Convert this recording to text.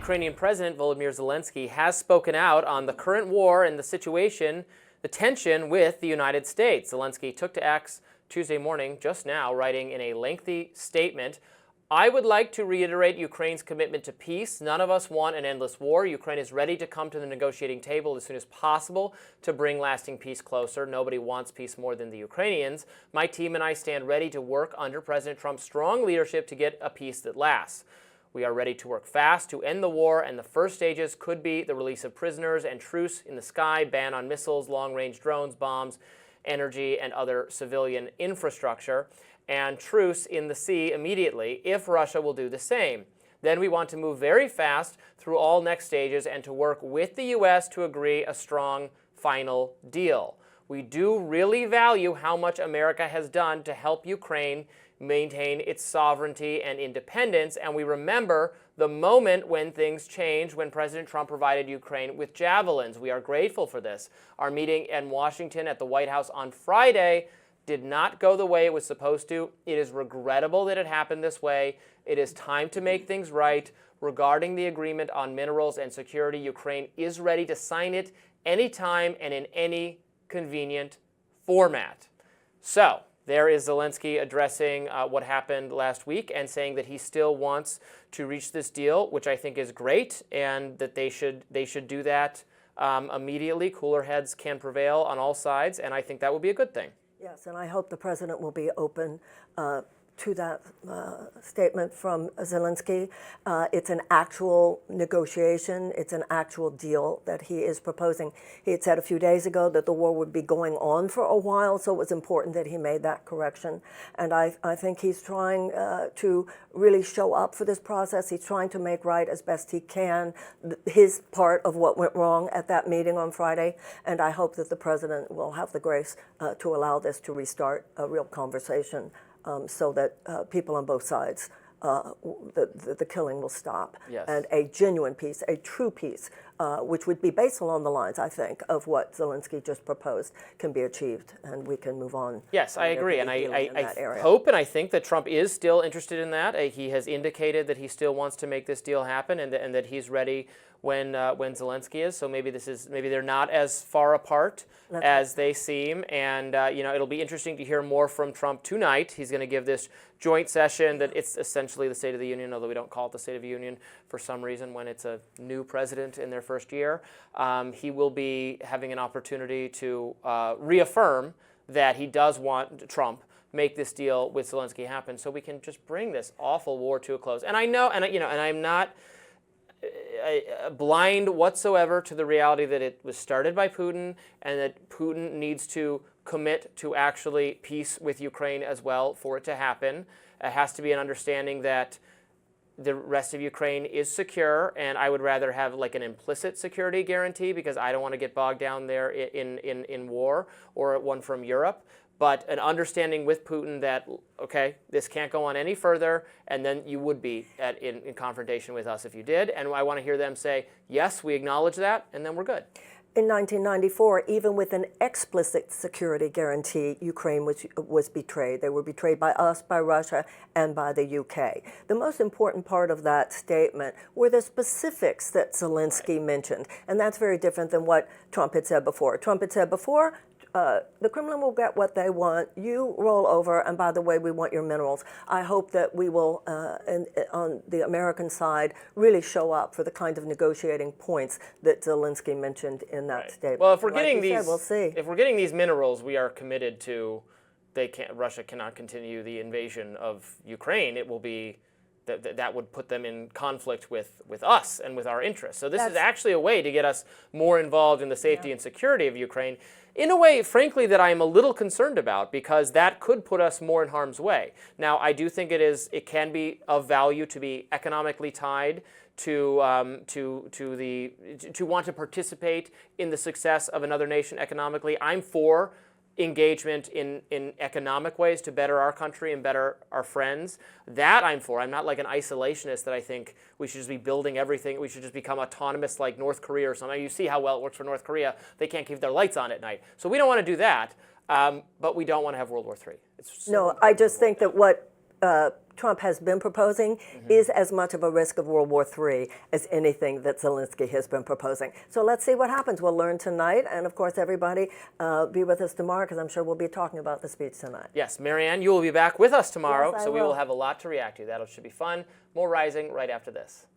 Ukrainian President Volodymyr Zelensky has spoken out on the current war and the situation, the tension with the United States. Zelensky took to X Tuesday morning, just now, writing in a lengthy statement, "I would like to reiterate Ukraine's commitment to peace. None of us want an endless war. Ukraine is ready to come to the negotiating table as soon as possible to bring lasting peace closer. Nobody wants peace more than the Ukrainians. My team and I stand ready to work under President Trump's strong leadership to get a peace that lasts. We are ready to work fast to end the war, and the first stages could be the release of prisoners and truce in the sky, ban on missiles, long-range drones, bombs, energy, and other civilian infrastructure, and truce in the sea immediately if Russia will do the same. Then we want to move very fast through all next stages and to work with the U.S. to agree a strong final deal. We do really value how much America has done to help Ukraine maintain its sovereignty and independence, and we remember the moment when things changed when President Trump provided Ukraine with javelins. We are grateful for this. Our meeting in Washington at the White House on Friday did not go the way it was supposed to. It is regrettable that it happened this way. It is time to make things right. Regarding the agreement on minerals and security, Ukraine is ready to sign it anytime and in any convenient format." So there is Zelensky addressing what happened last week and saying that he still wants to reach this deal, which I think is great, and that they should do that immediately. Cooler heads can prevail on all sides, and I think that would be a good thing. Yes, and I hope the president will be open to that statement from Zelensky. It's an actual negotiation. It's an actual deal that he is proposing. He had said a few days ago that the war would be going on for a while, so it was important that he made that correction. And I think he's trying to really show up for this process. He's trying to make right as best he can his part of what went wrong at that meeting on Friday. And I hope that the president will have the grace to allow this to restart a real conversation, so that people on both sides, the killing will stop. Yes. And a genuine peace, a true peace, which would be based along the lines, I think, of what Zelensky just proposed, can be achieved, and we can move on. Yes, I agree, and I hope and I think that Trump is still interested in that. He has indicated that he still wants to make this deal happen, and that he's ready when Zelensky is. So maybe they're not as far apart as they seem, and it'll be interesting to hear more from Trump tonight. He's going to give this joint session that it's essentially the State of the Union, although we don't call it the State of the Union for some reason when it's a new president in their first year. He will be having an opportunity to reaffirm that he does want Trump make this deal with Zelensky happen, so we can just bring this awful war to a close. And I know, and I'm not blind whatsoever to the reality that it was started by Putin, and that Putin needs to commit to actually peace with Ukraine as well for it to happen. It has to be an understanding that the rest of Ukraine is secure, and I would rather have like an implicit security guarantee, because I don't want to get bogged down there in war, or one from Europe. But an understanding with Putin that, okay, this can't go on any further, and then you would be in confrontation with us if you did. And I want to hear them say, yes, we acknowledge that, and then we're good. In 1994, even with an explicit security guarantee, Ukraine was betrayed. They were betrayed by us, by Russia, and by the UK. The most important part of that statement were the specifics that Zelensky mentioned, and that's very different than what Trump had said before. Trump had said before, the Kremlin will get what they want. You roll over, and by the way, we want your minerals. I hope that we will, on the American side, really show up for the kind of negotiating points that Zelensky mentioned in that statement. Well, if we're getting these, we'll see. If we're getting these minerals, we are committed to. Russia cannot continue the invasion of Ukraine. It will be. That would put them in conflict with us and with our interests. So this is actually a way to get us more involved in the safety and security of Ukraine, in a way, frankly, that I am a little concerned about, because that could put us more in harm's way. Now, I do think it can be of value to be economically tied to want to participate in the success of another nation economically. I'm for engagement in economic ways to better our country and better our friends. That I'm for. I'm not like an isolationist that I think we should just be building everything. We should just become autonomous like North Korea or something. You see how well it works for North Korea. They can't keep their lights on at night. So we don't want to do that, but we don't want to have World War III. No, I just think that what Trump has been proposing is as much of a risk of World War III as anything that Zelensky has been proposing. So let's see what happens. We'll learn tonight. And of course, everybody be with us tomorrow, because I'm sure we'll be talking about the speech tonight. Yes, Marianne, you will be back with us tomorrow, Yes, I so we will will. have a lot to react to. That should be fun. More Rising right after this.